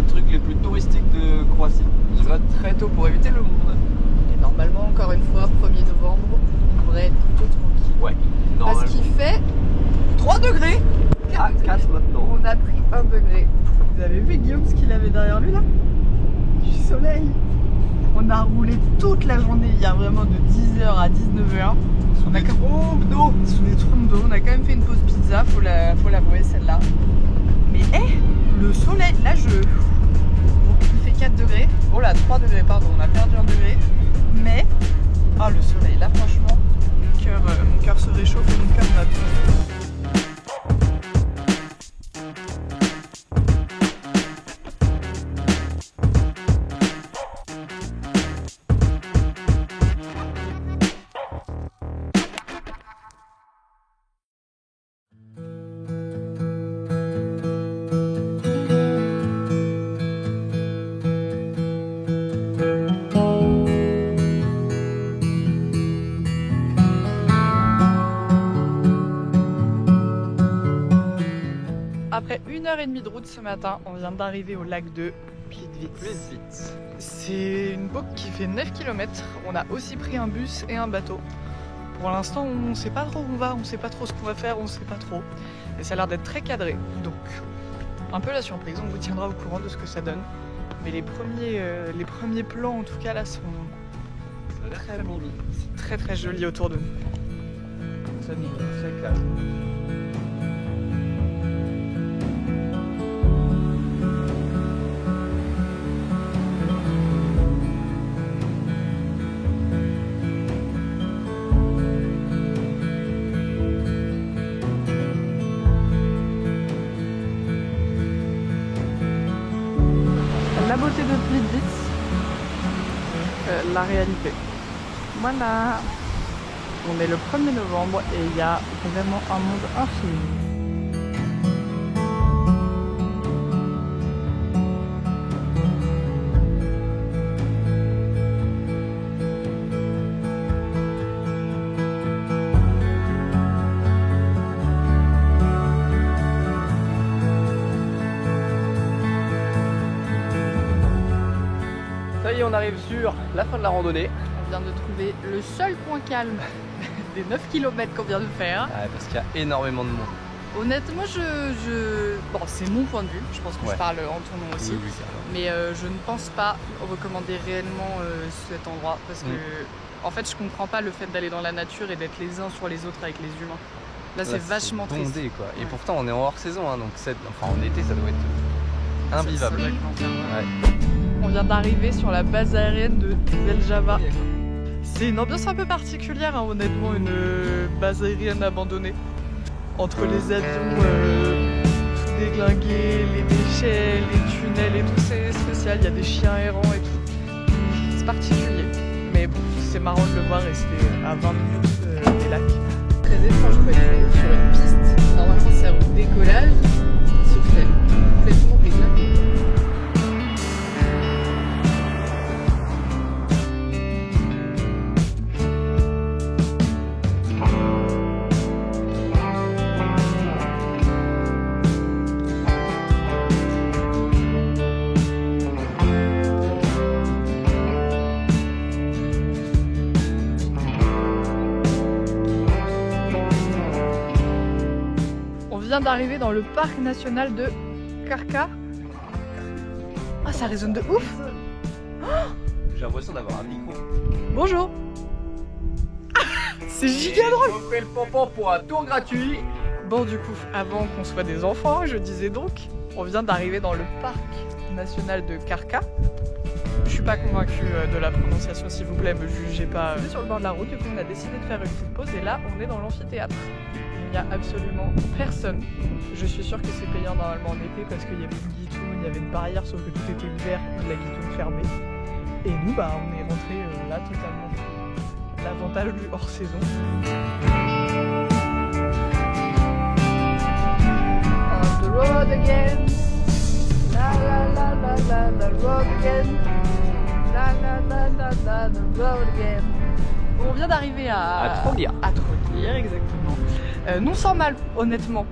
des trucs les plus touristiques de Croatie. Tu vas très tôt pour éviter le monde. Et normalement, encore une fois, 1er novembre, on devrait être plutôt tranquille. Ouais, parce qu'il fait 3 degrés. 4 maintenant. On a pris 1 degré. Vous avez vu Guillaume ce qu'il avait derrière lui là? Du soleil. On a roulé toute la journée, il y a vraiment de 10h à 19h. Sous des trompes d'eau. Sous des trompes d'eau. On a quand même fait une pause pizza, faut l'avouer celle-là. Mais le soleil, là il fait 4 degrés. Oh là, 3 degrés, pardon, on a perdu 1 degré. Mais, le soleil, là franchement, mon cœur se réchauffe et mon cœur va bien. Après 1h30 de route ce matin, on vient d'arriver au lac de Plitvice. C'est une boucle qui fait 9 km. On a aussi pris un bus et un bateau. Pour l'instant, on ne sait pas trop où on va, on ne sait pas trop ce qu'on va faire, on ne sait pas trop. Et ça a l'air d'être très cadré. Donc, un peu la surprise, on vous tiendra au courant de ce que ça donne. Mais les premiers plans, en tout cas, là, sont très beaux. C'est très très joli autour de nous. Très mignon, très calme. La beauté de Plitvice, la réalité. Voilà. On est le 1er novembre et il y a vraiment un monde infini. Ça y est, on arrive sur la fin de la randonnée. On vient de trouver le seul point calme des 9 km qu'on vient de faire. Ouais, parce qu'il y a énormément de monde. Honnêtement, bon, c'est mon point de vue, je pense que je parle en ton nom aussi. Oui, ça va. Mais je ne pense pas recommander réellement cet endroit parce que en fait je comprends pas le fait d'aller dans la nature et d'être les uns sur les autres avec les humains. Là c'est vachement triste. Bondé, quoi. Et pourtant on est en hors saison, hein, donc en été ça doit être invivable. Ça doit être l'enfer, ouais. On vient d'arriver sur la base aérienne de Zeljava. C'est une ambiance un peu particulière, hein, honnêtement, une base aérienne abandonnée. Entre les avions tout déglingués, les déchets, les tunnels et tout, c'est spécial. Il y a des chiens errants et tout. C'est particulier. Mais bon, c'est marrant de le voir et c'était à 20 minutes des lacs. Très étrange quoi, sur une piste. Normalement c'est au décollage, sauf qu'elle est complètement déglinguée. On vient d'arriver dans le parc national de Krka. Ah, ça résonne de ouf. J'ai l'impression d'avoir un micro. Bonjour. C'est giga drôle. On fait le pompon pour un tour gratuit. Bon, du coup, avant qu'on soit des enfants, je disais donc, on vient d'arriver dans le parc national de Krka. Je suis pas convaincue de la prononciation, s'il vous plaît, me jugez pas. On est sur le bord de la route, du coup on a décidé de faire une petite pause et là on est dans l'amphithéâtre. Il n'y a absolument personne. Je suis sûre que c'est payant normalement en été parce qu'il y avait une guitoune, il y avait une barrière, sauf que tout était ouvert et la guitoune fermée. Et nous, bah, on est rentré là totalement. L'avantage du hors-saison. On the road again. La la la la la la road again. La la la la la the road again. On vient d'arriver à Trogir. À Trogir, exactement. Non sans mal, honnêtement.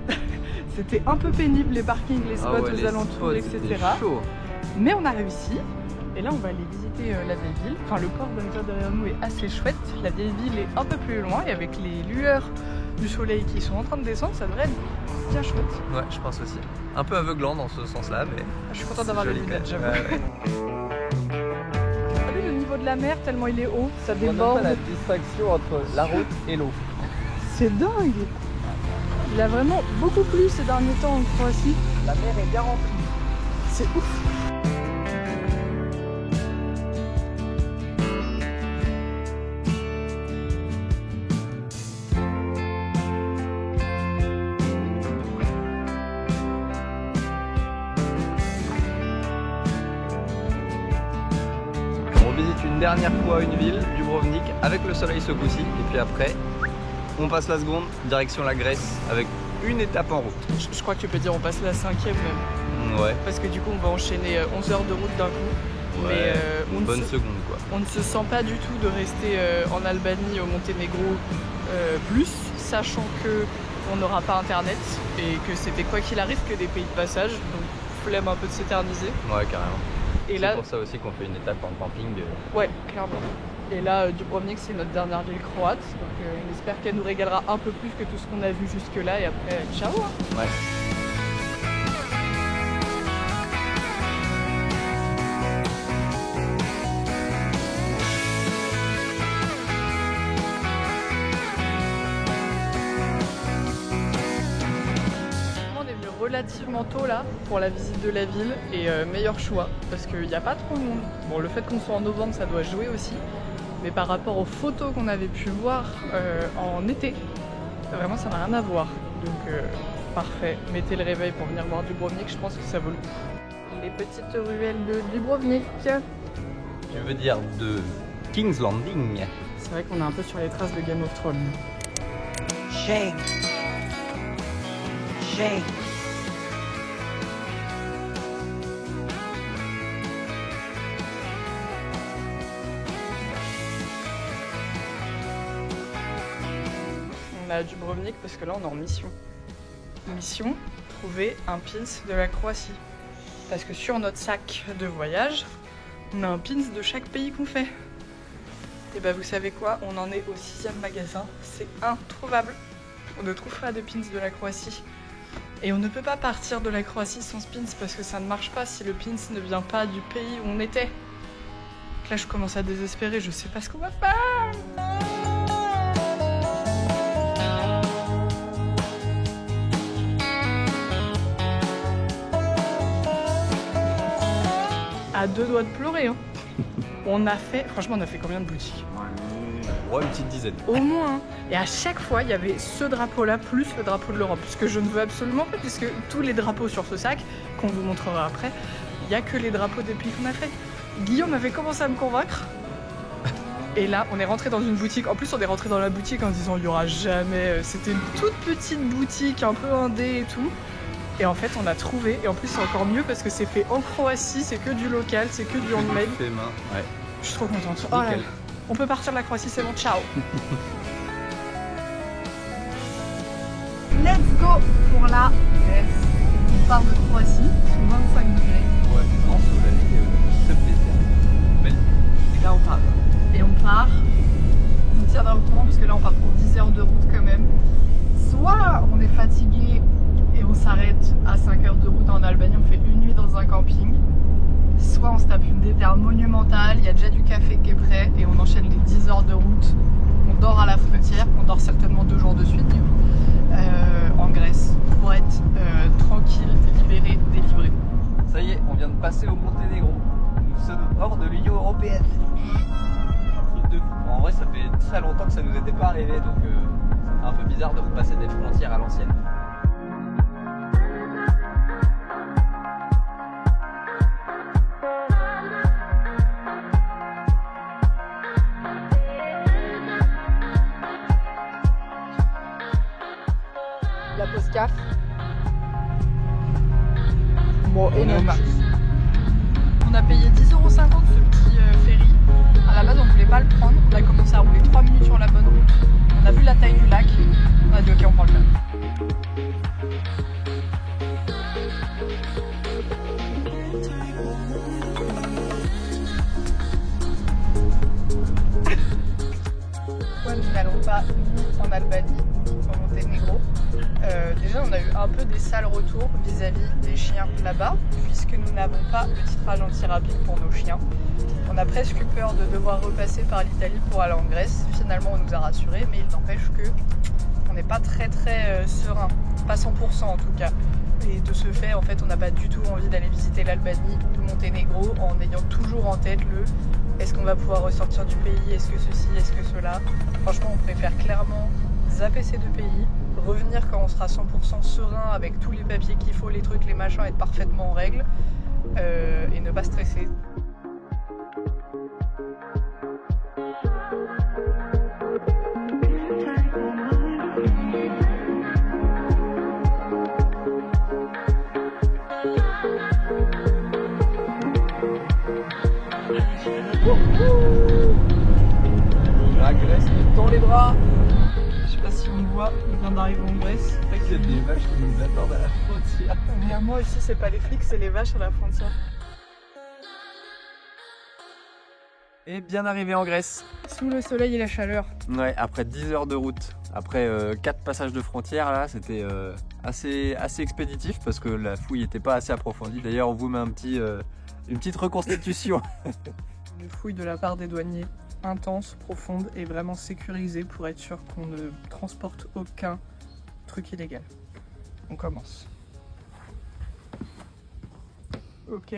C'était un peu pénible les parkings, les spots aux alentours, etc. Mais on a réussi. Et là, on va aller visiter la vieille ville. Enfin, le port de derrière nous est assez chouette. La vieille ville est un peu plus loin et avec les lueurs du soleil qui sont en train de descendre, ça devrait être bien chouette. Ouais, je pense aussi. Un peu aveuglant dans ce sens-là, mais... Je suis contente d'avoir les lunettes, j'avoue. Ouais. Regardez le niveau de la mer, tellement il est haut, ça On n'a déborde. pas la distraction entre la route et l'eau. C'est dingue. Il a vraiment beaucoup plu ces derniers temps en Croatie. La mer est bien remplie. C'est ouf. On visite une dernière fois une ville, Dubrovnik, avec le soleil ce coup-ci. Et puis après, on passe la seconde, direction la Grèce, avec une étape en route. Je crois que tu peux dire on passe la 5e même. Ouais. Parce que du coup on va enchaîner 11 heures de route d'un coup. Ouais, Mais une bonne seconde quoi. on ne se sent pas du tout de rester en Albanie, au Monténégro plus, sachant que on n'aura pas internet et que c'était quoi qu'il arrive que des pays de passage. Donc flemme un peu de s'éterniser. Ouais, carrément. Et C'est là, pour ça aussi qu'on fait une étape en camping. ouais, clairement. Et là, Dubrovnik, c'est notre dernière ville croate. Donc on espère qu'elle nous régalera un peu plus que tout ce qu'on a vu jusque-là. Et après, ciao hein. Ouais. On est venu relativement tôt là pour la visite de la ville et meilleur choix parce qu'il n'y a pas trop de monde. Bon, le fait qu'on soit en novembre, ça doit jouer aussi. Mais par rapport aux photos qu'on avait pu voir en été, vraiment ça n'a rien à voir. Donc parfait, mettez le réveil pour venir voir Dubrovnik, je pense que ça vaut le coup. Les petites ruelles de Dubrovnik. Tu veux dire de King's Landing? C'est vrai qu'on est un peu sur les traces de Game of Thrones. Shame. Shame. On est à Dubrovnik parce que là on est en mission. Mission, trouver un pins de la Croatie. Parce que sur notre sac de voyage, on a un pins de chaque pays qu'on fait. Et bah vous savez quoi, on en est au 6e magasin, c'est introuvable. On ne trouve pas de pins de la Croatie. Et on ne peut pas partir de la Croatie sans ce pins parce que ça ne marche pas si le pins ne vient pas du pays où on était. Donc là je commence à désespérer, je sais pas ce qu'on va faire. À deux doigts de pleurer hein. Franchement on a fait combien de boutiques? Ouais, une petite dizaine. Au moins hein. Et à chaque fois il y avait ce drapeau là plus le drapeau de l'Europe. Ce que je ne veux absolument pas puisque tous les drapeaux sur ce sac, qu'on vous montrera après, il n'y a que les drapeaux des pays qu'on a fait. Guillaume avait commencé à me convaincre. Et là on est rentré dans une boutique, en plus on est rentré dans la boutique en disant il n'y aura jamais, c'était une toute petite boutique un peu indé et tout. Et en fait on a trouvé, et en plus c'est encore mieux parce que c'est fait en Croatie, c'est que du local, c'est que du handmade. Fait main, ouais. Je suis trop contente. Oh là là. Nickel. On peut partir de la Croatie, c'est bon, ciao. Let's go pour la on part de Croatie, sous 25 degrés. Ouais, en soleil, c'est plaisir. Belle. Et là on part. Et on part, on vous tiendra au courant parce que là on part pour 10 heures de route quand même. Soit on est fatigué et on s'arrête à 5 heures de route en Albanie, on fait une nuit dans un camping. Soit on se tape une déterre monumentale, il y a déjà du café qui est prêt et on enchaîne les 10 heures de route. On dort à la frontière, on dort certainement 2 jours de suite du coup, en Grèce pour être tranquille, libéré, délivré. Ça y est, on vient de passer au Monténégro. Nous sommes hors de l'Union Européenne. Un truc de fou. En vrai, ça fait très longtemps que ça nous était pas arrivé, donc ça fait un peu bizarre de repasser des frontières à l'ancienne. La pause CAF. Bon, énorme. On a payé 10,50 € ce petit ferry. À la base, on voulait pas le prendre. On a commencé à rouler 3 minutes sur la bonne route. On a vu la taille du lac. On a dit ok, on prend le ferry. déjà on a eu un peu des sales retours vis-à-vis des chiens là-bas, puisque nous n'avons pas de titrage anti-rapide pour nos chiens. On a presque eu peur de devoir repasser par l'Italie pour aller en Grèce. Finalement on nous a rassurés, mais il n'empêche que on n'est pas très serein, pas 100% en tout cas. Et de ce fait, en fait, on n'a pas du tout envie d'aller visiter l'Albanie ou le Monténégro en ayant toujours en tête le est-ce qu'on va pouvoir ressortir du pays, est-ce que ceci, est-ce que cela. Franchement, on préfère clairement zapper ces deux pays, revenir quand on sera 100% serein avec tous les papiers qu'il faut, les trucs, les machins, être parfaitement en règle et ne pas stresser. La Grèce nous tend les bras. Je sais pas si on le voit, on vient d'arriver en Grèce. Il y a des vaches qui nous attendent à la frontière. Mais moi ici c'est pas les flics, c'est les vaches à la frontière. Et bien arrivé en Grèce. Sous le soleil et la chaleur. Ouais, après 10 heures de route, après 4 passages de frontières, là, c'était assez expéditif parce que la fouille n'était pas assez approfondie. D'ailleurs, on vous met une petite reconstitution. Une fouille de la part des douaniers intense, profonde et vraiment sécurisée pour être sûr qu'on ne transporte aucun truc illégal. On commence. Ok.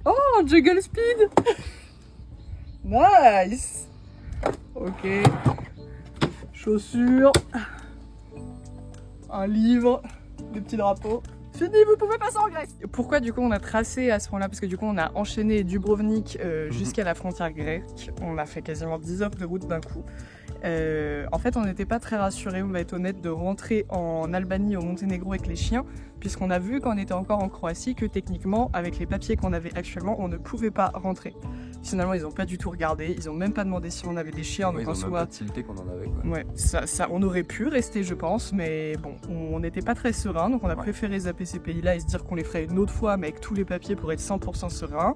Oh, Juggle Speed. Nice. Ok. Chaussures. Un livre. Des petits drapeaux. Fini, vous pouvez passer en Grèce. Pourquoi du coup on a tracé à ce point-là? Parce que du coup on a enchaîné Dubrovnik jusqu'à la frontière grecque. On a fait quasiment 10 heures de route d'un coup. En fait on n'était pas très rassurés, on va être honnête, de rentrer en Albanie, au Monténégro avec les chiens, puisqu'on a vu quand on était encore en Croatie que techniquement, avec les papiers qu'on avait actuellement, on ne pouvait pas rentrer. Finalement ils n'ont pas du tout regardé, ils n'ont même pas demandé si on avait des chiens. Ouais, donc ils ont même pas tilté qu'on en avait, quoi. Ouais, ça, on aurait pu rester je pense, mais bon, on n'était pas très serein, donc on a préféré zapper ces pays-là et se dire qu'on les ferait une autre fois, mais avec tous les papiers pour être 100% serein.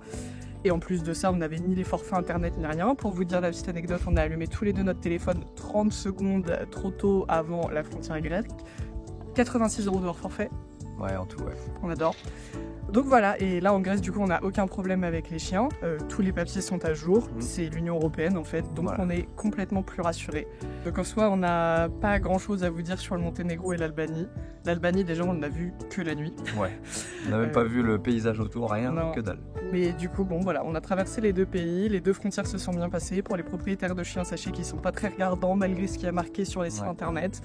Et en plus de ça, on n'avait ni les forfaits internet ni rien. Pour vous dire la petite anecdote, on a allumé tous les deux notre téléphone 30 secondes trop tôt avant la frontière grecque. 86 € de hors forfait. Ouais, en tout, ouais. On adore. Donc voilà, et là en Grèce du coup on n'a aucun problème avec les chiens, tous les papiers sont à jour, c'est l'Union Européenne en fait, donc voilà. On est complètement plus rassurés. Donc en soi on n'a pas grand chose à vous dire sur le Monténégro et l'Albanie. L'Albanie déjà on l'a vu que la nuit. Ouais, on n'a même pas vu le paysage autour, rien, non. Que dalle. Mais du coup bon voilà, on a traversé les deux pays, les deux frontières se sont bien passées. Pour les propriétaires de chiens, sachez qu'ils sont pas très regardants malgré ce qui a marqué sur les sites internet.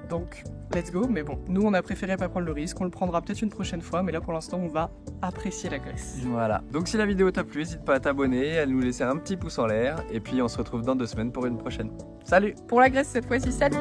Donc, let's go, mais bon, nous on a préféré pas prendre le risque, on le prendra peut-être une prochaine fois, mais là pour l'instant on va apprécier la Grèce. Voilà, donc si la vidéo t'a plu, n'hésite pas à t'abonner, à nous laisser un petit pouce en l'air, et puis on se retrouve dans 2 semaines pour une prochaine. Salut! Pour la Grèce cette fois-ci, salut!